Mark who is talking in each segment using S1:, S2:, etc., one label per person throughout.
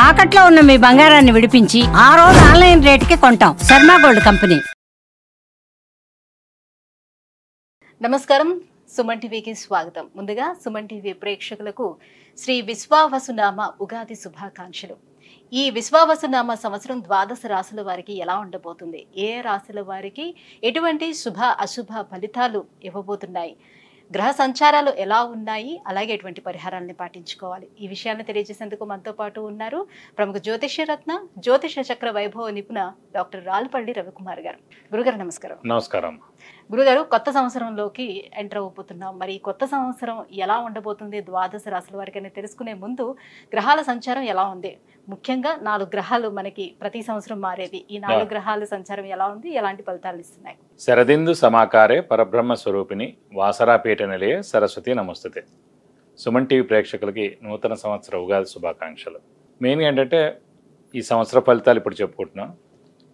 S1: తాకట్లో ఉన్న మీ బంగారాన్ని విడిపించి ఆ రోజు ఆన్లైన్ రేటుకి కొంటాం. Sharma gold company.
S2: నమస్కారం, సుమన్ టీవీకి స్వాగతం. ముందుగా సుమన్ టీవీ ప్రేక్షకులకు శ్రీ విశ్వావసునామ ఉగాది శుభాకాంక్షలు. ఈ విశ్వావసునామ సంవత్సరం ద్వాదశ రాశుల వారికి ఎలా ఉండబోతుంది, ఏ రాశుల వారికి ఎటువంటి శుభ అశుభ ఫలితాలు ఇవ్వబోతున్నాయి, గ్రహ సంచారాలు ఎలా ఉన్నాయి, అలాగే ఎటువంటి పరిహారాలను పాటించుకోవాలి, ఈ విషయాన్ని తెలియజేసేందుకు మనతో పాటు ఉన్నారు ప్రముఖ జ్యోతిష్యరత్న జ్యోతిష చక్ర వైభవ నిపుణ డాక్టర్ రాల్పల్లి రవికుమార్ గారు. గురుగారు నమస్కారం.
S3: నమస్కారం.
S2: గురుగారు, కొత్త సంవత్సరంలోకి ఎంటర్ అవ్వబోతున్నాం. మరి కొత్త సంవత్సరం ఎలా ఉండబోతుంది ద్వాదశ రాశుల వారికి అని తెలుసుకునే ముందు గ్రహాల సంచారం ఎలా ఉంది, ముఖ్యంగా 4 గ్రహాలు మనకి ప్రతి సంవత్సరం మారేది, ఈ 4 గ్రహాల సంచారం ఎలా ఉంది, ఎలాంటి ఫలితాలు ఇస్తున్నాయి?
S3: శరదిందు సమాకారే పరబ్రహ్మ స్వరూపిణి వాసరాపేట నిలయ సరస్వతి నమస్తుతే. సుమన్ టీవీ ప్రేక్షకులకి నూతన సంవత్సర ఉగాది శుభాకాంక్షలు. మెయిన్గా ఏంటంటే ఈ సంవత్సర ఫలితాలు ఇప్పుడు చెప్పుకుంటున్నాం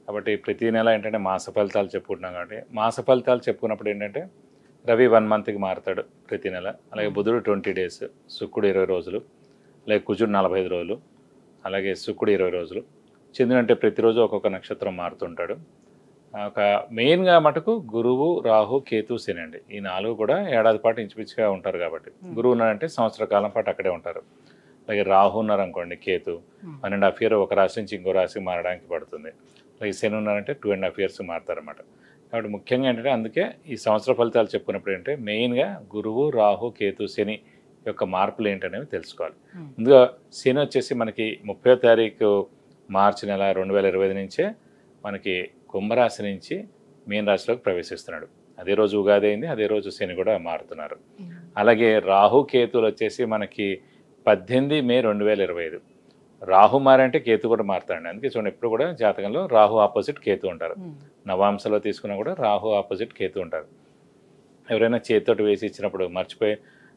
S3: కాబట్టి ప్రతి నెల ఏంటంటే మాస ఫలితాలు చెప్పుకుంటున్నాం కాబట్టి మాస ఫలితాలు చెప్పుకున్నప్పుడు ఏంటంటే రవి 1 మంత్కి మారుతాడు ప్రతి నెల, అలాగే బుధుడు 20 డేస్, శుక్రుడు 20 రోజులు, అలాగే కుజుడు 45 రోజులు, అలాగే శుక్రుడు 20 రోజులు, చంద్రుడు అంటే ప్రతిరోజు ఒక్కొక్క నక్షత్రం మారుతుంటాడు. ఒక మెయిన్గా మటుకు గురువు, రాహు, కేతు, శని అండి. ఈ 4 కూడా ఏడాది పాటు ఇంచుమించుగా ఉంటారు కాబట్టి గురువు ఉన్నారంటే సంవత్సర కాలం పాటు అక్కడే ఉంటారు. అలాగే రాహు ఉన్నారనుకోండి, కేతు 1.5 ఇయర్ ఒక రాశి నుంచి ఇంకో రాశికి మారడానికి పడుతుంది. అలాగే శని ఉన్నారంటే 2.5 ఇయర్స్ మారుతారన్నమాట. కాబట్టి ముఖ్యంగా ఏంటంటే అందుకే ఈ సంవత్సర ఫలితాలు చెప్పుకున్నప్పుడు ఏంటంటే మెయిన్గా గురువు, రాహు, కేతు, శని యొక్క మార్పులు ఏంటనేవి తెలుసుకోవాలి. ముందుగా శని వచ్చేసి మనకి 30వ తారీఖు మార్చి నెల 2025 నుంచే మనకి కుంభరాశి నుంచి మీన రాశిలోకి ప్రవేశిస్తున్నాడు. అదే రోజు ఉగాది అయింది, అదే రోజు శని కూడా మారుతున్నారు. అలాగే రాహు, కేతువులు వచ్చేసి మనకి 18 మే 2025. రాహు మారంటే కేతు కూడా మారుతాడండి. అందుకే చూడండి ఎప్పుడు కూడా జాతకంలో రాహు ఆపోజిట్ కేతు ఉంటారు. నవాంశలో తీసుకున్నా కూడా రాహు ఆపోజిట్ కేతు ఉంటారు. ఎవరైనా చేతితోటి వేసి ఇచ్చినప్పుడు మర్చిపోయి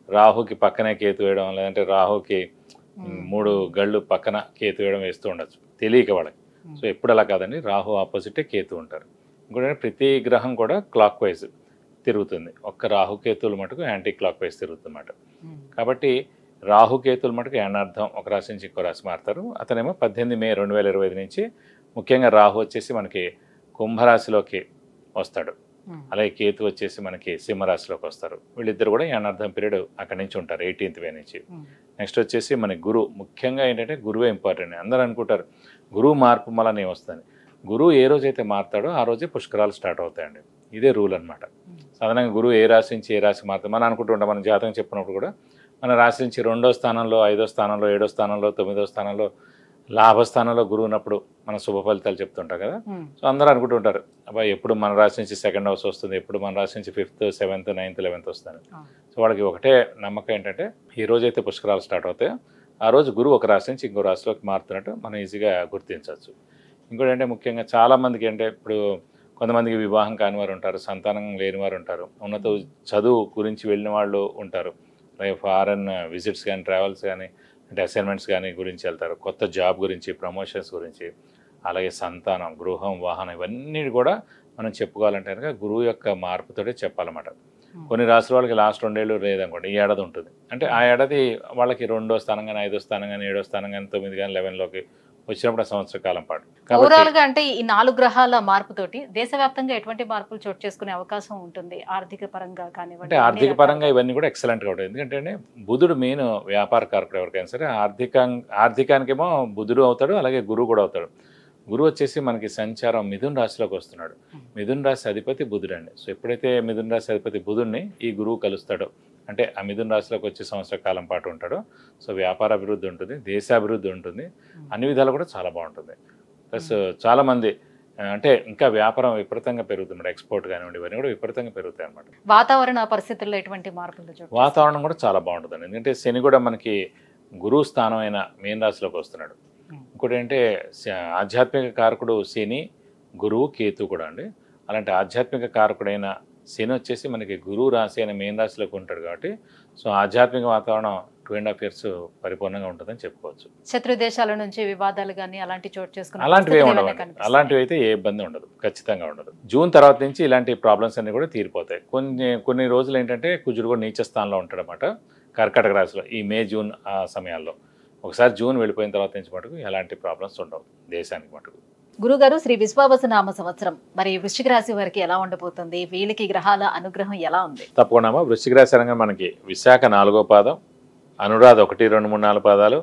S3: రాహుకి పక్కనే కేతు వేయడం, లేదంటే రాహుకి 3 గళ్ళు పక్కన కేతు వేయడం వేస్తూ ఉండొచ్చు తెలియక వాళ్ళకి. సో ఎప్పుడు అలా కాదండి, రాహు ఆపోజిటే కేతు ఉంటారు. ఇంకోటి ప్రతి గ్రహం కూడా క్లాక్ వైజ్ తిరుగుతుంది, ఒక్క రాహుకేతువులు మటుకు యాంటీ క్లాక్ వైజ్ తిరుగుతుందన్నమాట. కాబట్టి రాహుకేతువులు మటుకు ఏనార్థం ఒక రాశి నుంచి ఇంకో రాశి మారుతారు. అతనేమో 18 మే 2025 నుంచి ముఖ్యంగా రాహు వచ్చేసి మనకి కుంభరాశిలోకి వస్తాడు, అలాగే కేతు వచ్చేసి మనకి సింహరాశిలోకి వస్తారు. వీళ్ళిద్దరు కూడా ఏనార్థం పీరియడ్ అక్కడి నుంచి ఉంటారు 18th మే నుంచి. నెక్స్ట్ వచ్చేసి మన గురువు, ముఖ్యంగా ఏంటంటే గురువే ఇంపార్టెంట్. అందరూ అనుకుంటారు గురువు మార్పు మళ్ళీ వస్తుంది. గురువు ఏ రోజైతే మారుతాడో ఆ రోజే పుష్కరాలు స్టార్ట్ అవుతాయండి. ఇదే రూల్ అనమాట. సాధారణంగా గురువు ఏ రాశి నుంచి ఏ రాశి మారుతాడు మనం అనుకుంటుంటాం. మన జాతకం చెప్పినప్పుడు కూడా మన రాశి నుంచి 2వ స్థానంలో, 5వ స్థానంలో, 7వ స్థానంలో, 9వ స్థానంలో, లాభస్థానంలో గురువు ఉన్నప్పుడు మన శుభ ఫలితాలు చెప్తుంటాం కదా. సో అందరూ అనుకుంటుంటారు అబ్బాయి ఎప్పుడు మన రాశి నుంచి 2nd హౌస్ వస్తుంది, ఎప్పుడు మన రాశి నుంచి 5th, 7th, 9th, 11th వస్తుంది. సో వాళ్ళకి ఒకటే నమ్మకం ఏంటంటే ఈ రోజైతే పుష్కరాలు స్టార్ట్ అవుతాయో ఆ రోజు గురువు ఒక రాశి నుంచి ఇంకో రాశిలోకి మారుతున్నట్టు మనం ఈజీగా గుర్తించవచ్చు. ఇంకోటి అంటే ముఖ్యంగా చాలామందికి అంటే ఇప్పుడు కొంతమందికి వివాహం కాని వారు ఉంటారు, సంతానం లేని వారు ఉంటారు, ఉన్నత చదువు గురించి వెళ్ళిన వాళ్ళు ఉంటారు, అలాగే ఫారెన్ విజిట్స్ కానీ, ట్రావెల్స్ కానీ, అంటే అసైన్మెంట్స్ కానీ గురించి వెళ్తారు, కొత్త జాబ్ గురించి, ప్రమోషన్స్ గురించి, అలాగే సంతానం, గృహం, వాహనం ఇవన్నీ కూడా మనం చెప్పుకోవాలంటే కనుక గురువు యొక్క మార్పుతోటే చెప్పాలన్నమాట. కొన్ని రాశుల వాళ్ళకి లాస్ట్ 2 ఏళ్ళు లేదనుకోండి, ఈ ఏడాది ఉంటుంది. అంటే ఆ ఏడాది వాళ్ళకి 2వ స్థానం కానీ, 5వ స్థానం కానీ, 7వ స్థానం కానీ, 9 కానీ, 11లోకి వచ్చినప్పుడు సంవత్సర కాలం పాటు.
S2: ఓవరాల్ గా అంటే ఈ 4 గ్రహాల మార్పుతోటి దేశవ్యాప్తంగా ఎటువంటి మార్పులు చోటు చేసుకునే అవకాశం ఉంటుంది? ఆర్థిక పరంగా కానివ్వండి,
S3: అంటే ఆర్థిక పరంగా ఇవన్నీ కూడా ఎక్సలెంట్గా ఉంటుంది. ఎందుకంటే బుధుడు మెయిన్ వ్యాపార కారకుడు ఎవరికైనా సరే. ఆర్థికానికేమో బుధుడు అవుతాడు, అలాగే గురువు కూడా అవుతాడు. గురువు వచ్చేసి మనకి సంచారం మిథున రాశిలోకి వస్తున్నాడు. మిథున రాశి అధిపతి బుధుడు అండి. సో ఎప్పుడైతే మిథున రాశి అధిపతి బుధుడిని ఈ గురువు కలుస్తాడో, అంటే ఆ మిథున రాశిలోకి వచ్చి సంవత్సర కాలం పాటు ఉంటాడో, సో వ్యాపార అభివృద్ధి ఉంటుంది, దేశాభివృద్ధి ఉంటుంది, అన్ని విధాలు కూడా చాలా బాగుంటుంది. ప్లస్ చాలామంది అంటే ఇంకా వ్యాపారం విపరీతంగా పెరుగుతుంది, ఎక్స్పోర్ట్ కానివ్వండి ఇవన్నీ కూడా విపరీతంగా పెరుగుతాయి అన్నమాట.
S2: వాతావరణ పరిస్థితుల్లో ఎటువంటి మార్పులు?
S3: వాతావరణం కూడా చాలా బాగుంటుందండి. ఎందుకంటే శని కూడా మనకి గురువు స్థానం అయిన మీన రాశిలోకి వస్తున్నాడు. ఇంకోటి ఏంటంటే ఆధ్యాత్మిక కారకుడు శని, గురువు, కేతు కూడా అండి. అలాంటి ఆధ్యాత్మిక కారకుడైన శని వచ్చేసి మనకి గురువు రాశి అయిన మీన రాశిలోకి ఉంటాడు కాబట్టి సో ఆధ్యాత్మిక వాతావరణం 2.5 years పరిపూర్ణంగా ఉంటుందని చెప్పుకోవచ్చు.
S2: శత్రు దేశాల నుంచి వివాదాలు కానీ అలాంటి చోటు చేసుకున్న
S3: అలాంటివి అయితే ఏ ఇబ్బంది ఉండదు, ఖచ్చితంగా ఉండదు. జూన్ తర్వాత నుంచి ఇలాంటి ప్రాబ్లమ్స్ అన్ని కూడా తీరిపోతాయి. కొన్ని రోజులు ఏంటంటే కుజుడు కూడా నీచ స్థానంలో ఉంటాడు అన్నమాట కర్కాటక రాశిలో ఈ మే జూన్ ఆ సమయాల్లో. ఒకసారి జూన్ వెళ్ళిపోయిన తర్వాత నుంచి మటుకు ఎలాంటి ప్రాబ్లమ్స్ ఉండవు దేశానికి మటుకు.
S2: గురుగారు, శ్రీ విశ్వావసు నామ సంవత్సరం మరి వృశ్చిక రాశి వారికి ఎలా ఉండబోతుంది? వీళ్ళకి గ్రహాల అనుగ్రహం ఎలా ఉంది?
S3: తప్పకుండా వృశ్చిక రాశి అనగా మనకి విశాఖ 4వ పాదం, అనురాధ 1, 2, 3, 4 పాదాలు,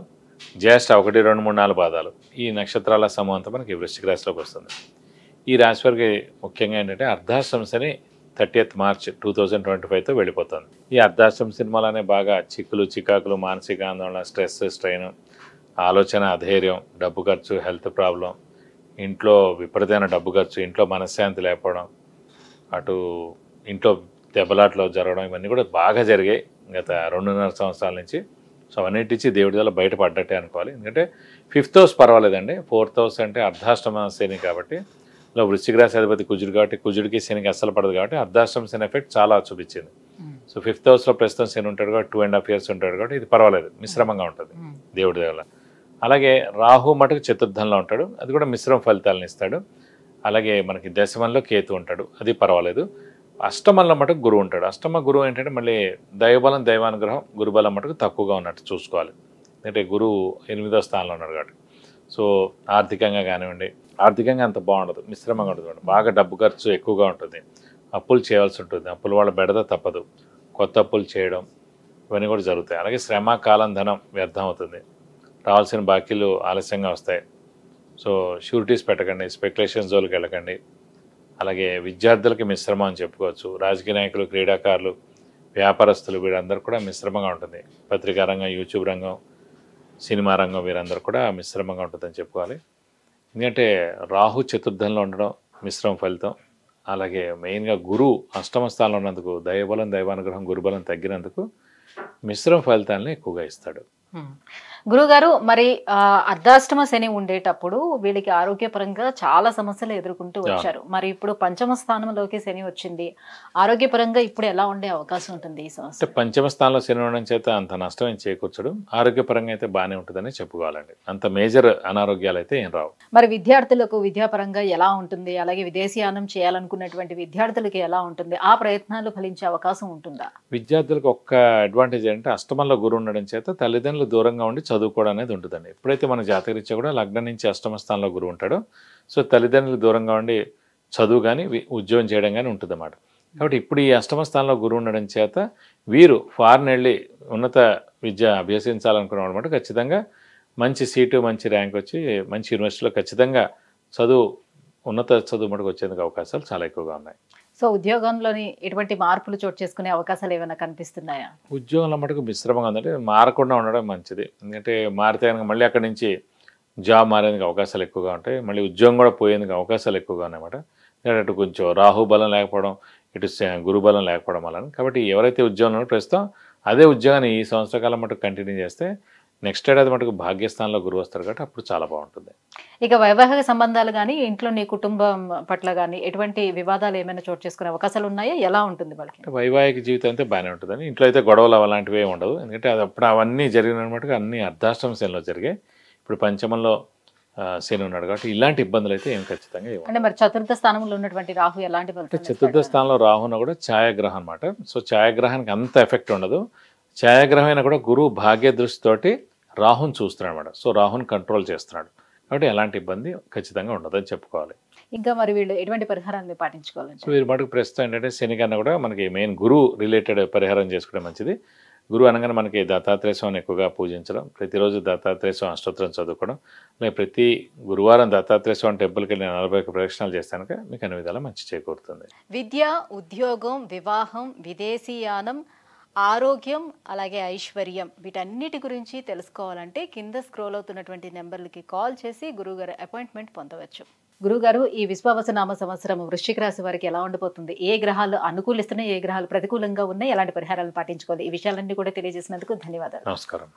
S3: జ్యేష్ఠ 1, 2, 3, 4 పాదాలు, ఈ నక్షత్రాల సమూహంతో మనకి వృశ్చిక రాశిలోకి వస్తుంది. ఈ రాశి వారికి ముఖ్యంగా ఏంటంటే అర్ధాష్టమ శని 30th March 2025తో వెళ్ళిపోతుంది. ఈ అర్ధాష్టమ సినిమాలనే బాగా చిక్కులు చికాకులు, మానసిక ఆందోళన, స్ట్రెస్, స్ట్రెయిన్, ఆలోచన అధైర్యం, డబ్బు ఖర్చు, హెల్త్ ప్రాబ్లం, ఇంట్లో విపరీతమైన డబ్బు ఖర్చు, ఇంట్లో మనశ్శాంతి లేకపోవడం, అటు ఇంట్లో దెబ్బలాట్లు జరగడం, ఇవన్నీ కూడా బాగా జరిగాయి గత 2.5 సంవత్సరాల నుంచి. సో అవన్నిటి నుంచి దేవుడి వల్ల బయటపడ్డట్టే అనుకోవాలి. ఎందుకంటే 5th house పర్వాలేదండి, 4th house అంటే అర్ధాష్టమ శని కాబట్టి, ఇలా వృశ్చిక రాశి అధిపతి కుజుడు కాబట్టి కుజుడికి శనికి అస్సలు పడదు కాబట్టి అర్ధాష్టమ శని ఎఫెక్ట్ చాలా చూపించింది. సో 5th హౌస్లో ప్రస్తుతం శని ఉంటాడు కాబట్టి 2.5 years ఉంటాడు కాబట్టి ఇది పర్వాలేదు, మిశ్రమంగా ఉంటుంది దేవుడి వల్ల. అలాగే రాహు మటుకు చతుర్థంలో ఉంటాడు, అది కూడా మిశ్రమ ఫలితాలను ఇస్తాడు. అలాగే మనకి దశమంలో కేతు ఉంటాడు, అది పర్వాలేదు. అష్టమంలో మటుకు గురువు ఉంటాడు. అష్టమ గురువు ఏంటంటే మళ్ళీ దైవబలం, దైవానుగ్రహం, గురుబలం మటుకు తక్కువగా ఉన్నట్టు చూసుకోవాలి. ఎందుకంటే గురువు 8వ స్థానంలో ఉన్నాడు కాబట్టి. సో ఆర్థికంగా కానివ్వండి, ఆర్థికంగా అంత బాగుండదు, మిశ్రమంగా ఉంటుంది, బాగా డబ్బు ఖర్చు ఎక్కువగా ఉంటుంది, అప్పులు చేయాల్సి ఉంటుంది, అప్పుల వాళ్ళ బెడద తప్పదు, కొత్త అప్పులు చేయడం ఇవన్నీ కూడా జరుగుతాయి. అలాగే శ్రమ, కాలం, ధనం వ్యర్థం అవుతుంది, రావాల్సిన బాకీలు ఆలస్యంగా వస్తాయి. సో షూరిటీస్ పెట్టకండి, స్పెక్యులేషన్ జోలికి వెళ్ళకండి. అలాగే విద్యార్థులకి మిశ్రమం అని చెప్పుకోవచ్చు. రాజకీయ నాయకులు, క్రీడాకారులు, వ్యాపారస్తులు వీరందరూ కూడా మిశ్రమంగా ఉంటుంది. పత్రికా రంగం, యూట్యూబ్ రంగం, సినిమా రంగం వీరందరూ కూడా మిశ్రమంగా ఉంటుందని చెప్పుకోవాలి. ఎందుకంటే రాహు చతుర్థంలో ఉండడం మిశ్రమ ఫలితం. అలాగే మెయిన్గా గురువు అష్టమ స్థానంలో ఉన్నందుకు దైవబలం, దైవానుగ్రహం, గురుబలం తగ్గినందుకు మిశ్రమ ఫలితాలని ఎక్కువగా ఇస్తాడు.
S2: గురుగారు, మరి అర్ధాష్టమ శని ఉండేటప్పుడు వీళ్ళకి ఆరోగ్యపరంగా చాలా సమస్యలు ఎదుర్కొంటూ వచ్చారు. మరి ఇప్పుడు పంచమ స్థానంలోకి శని వచ్చింది, ఆరోగ్యపరంగా ఇప్పుడు ఎలా ఉండే అవకాశం ఉంటుంది ఈ సంవత్సరం?
S3: అంటే పంచమ స్థానంలో శని ఉండడం చేత అంత నష్టం ఏం చేకూర్చడం, ఆరోగ్యపరంగా అయితే బాగానే ఉంటుందని చెప్పుకోవాలండి. అంత మేజర్ అనారోగ్యాలు అయితే ఏం రావు.
S2: మరి విద్యార్థులకు విద్యాపరంగా ఎలా ఉంటుంది? అలాగే విదేశీయానం చేయాలనుకున్నటువంటి విద్యార్థులకి ఎలా ఉంటుంది? ఆ ప్రయత్నాలు ఫలించే అవకాశం ఉంటుందా?
S3: విద్యార్థులకు ఒక్క అడ్వాంటేజ్ అంటే అష్టమంలో గురువు ఉండడం చేత తల్లిదండ్రులు దూరంగా ఉండి చదువుకోవడం అనేది ఉంటుందండి. ఎప్పుడైతే మన జాతకరీత్యా కూడా లగ్నం నుంచి అష్టమ స్థానంలో గురువు ఉంటాడో, సో తల్లిదండ్రులు దూరంగా ఉండి చదువు కానీ ఉద్యోగం చేయడం కానీ ఉంటుంది అన్నమాట. కాబట్టి ఇప్పుడు ఈ అష్టమ స్థానంలో గురువు ఉండడం చేత వీరు ఫారెన్ వెళ్ళి ఉన్నత విద్య అభ్యసించాలనుకున్న అనమాట ఖచ్చితంగా మంచి సీటు, మంచి ర్యాంక్ వచ్చి మంచి యూనివర్సిటీలో ఖచ్చితంగా ఉన్నత చదువు మటుకు వచ్చేందుకు అవకాశాలు చాలా ఎక్కువగా ఉన్నాయి.
S2: సో ఉద్యోగంలోని ఎటువంటి మార్పులు చోటు చేసుకునే అవకాశాలు ఏమైనా కనిపిస్తున్నాయా?
S3: ఉద్యోగంలో మటుకు మిశ్రమంగా ఉందంటే మారకుండా ఉండడం మంచిది. ఎందుకంటే మారితే కనుక మళ్ళీ అక్కడి నుంచి జాబ్ మారేందుకు అవకాశాలు ఎక్కువగా ఉంటాయి, మళ్ళీ ఉద్యోగం కూడా పోయేందుకు అవకాశాలు ఎక్కువగా ఉన్నాయన్నమాట. అటు కొంచెం రాహు బలం లేకపోవడం, ఇటు గురుబలం లేకపోవడం వల్ల. కాబట్టి ఎవరైతే ఉద్యోగంలో ప్రస్తుతం అదే ఉద్యోగాన్ని ఈ సంవత్సర కాలం మటుకు కంటిన్యూ చేస్తే నెక్స్ట్ ఏడాది మటుకు భాగ్యస్థానంలో గురువు వస్తారు కాబట్టి అప్పుడు చాలా బాగుంటుంది.
S2: ఇక వైవాహిక సంబంధాలు కానీ ఇంట్లో నీ కుటుంబం పట్ల కానీ ఎటువంటి వివాదాలు ఏమైనా చోటు చేసుకునే అవకాశాలు ఉన్నాయా? ఎలా ఉంటుంది వాళ్ళకి?
S3: వైవాహిక జీవితం అయితే బాగానే ఉంటుందని, ఇంట్లో అయితే గొడవలు అలాంటివి ఉండవు. ఎందుకంటే అది అప్పుడు అవన్నీ జరిగినట్టుగా అన్ని అర్ధాష్టమ శనిలో జరిగాయి. ఇప్పుడు పంచమంలో శని ఉన్నాడు కాబట్టి ఇలాంటి ఇబ్బందులు అయితే ఏం ఖచ్చితంగా ఇవ్వండి.
S2: అంటే మరి చతుర్థ స్థానంలో ఉన్నటువంటి రాహు ఎలాంటి ఫలితాలు?
S3: చతుర్థ స్థానంలో రాహున కూడా ఛాయాగ్రహం అనమాట. సో ఛాయాగ్రహానికి అంత ఎఫెక్ట్ ఉండదు. ఛాయాగ్రహం అయినా కూడా గురువు భాగ్య దృష్టితోటి రాహుని చూస్తున్నాడు అనమాట. సో రాహుని కంట్రోల్ చేస్తున్నాడు కాబట్టి ఎలాంటి ఇబ్బంది ఖచ్చితంగా ఉండదని చెప్పుకోవాలి.
S2: ఇంకా మరి వీళ్ళు ఎటువంటి పరిహారాన్ని పాటించుకోవాలి?
S3: సో వీరి మటుకు ప్రస్తుతం ఏంటంటే శని కన్నా కూడా మనకి మెయిన్ గురువు రిలేటెడ్ పరిహారం చేసుకుంటే మంచిది. గురువు అనగానే మనకి దత్తాత్రేయ స్వామిని ఎక్కువగా పూజించడం, ప్రతిరోజు దత్తాత్రేయ స్వామి అష్టోత్తరం చదువుకోవడం, అలాగే ప్రతి గురువారం దత్తాత్రేయ స్వామి టెంపుల్కి వెళ్ళి 41 ప్రదక్షిణాలు చేస్తానుక మీకు అన్ని విధాలా మంచి చేకూరుతుంది.
S2: విద్య, ఉద్యోగం, వివాహం, విదేశీయానం, ఆరోగ్యం, అలాగే ఐశ్వర్యం వీటన్నిటి గురించి తెలుసుకోవాలంటే కింద స్క్రోల్ అవుతున్నటువంటి నెంబర్లకి కాల్ చేసి గురువుగారు అపాయింట్మెంట్ పొందవచ్చు. గురుగారు, ఈ విశ్వావసు నామ సంవత్సరం వృశ్చిక రాశి వారికి ఎలా ఉండబోతుంది? ఏ గ్రహాలు అనుకూలిస్తున్నాయి, ఏ గ్రహాలు ప్రతికూలంగా ఉన్నాయి, ఎలాంటి పరిహారాలు పాటించుకోవాలి? ఈ విషయాలన్నీ కూడా తెలియజేసినందుకు ధన్యవాదాలు.
S3: నమస్కారం.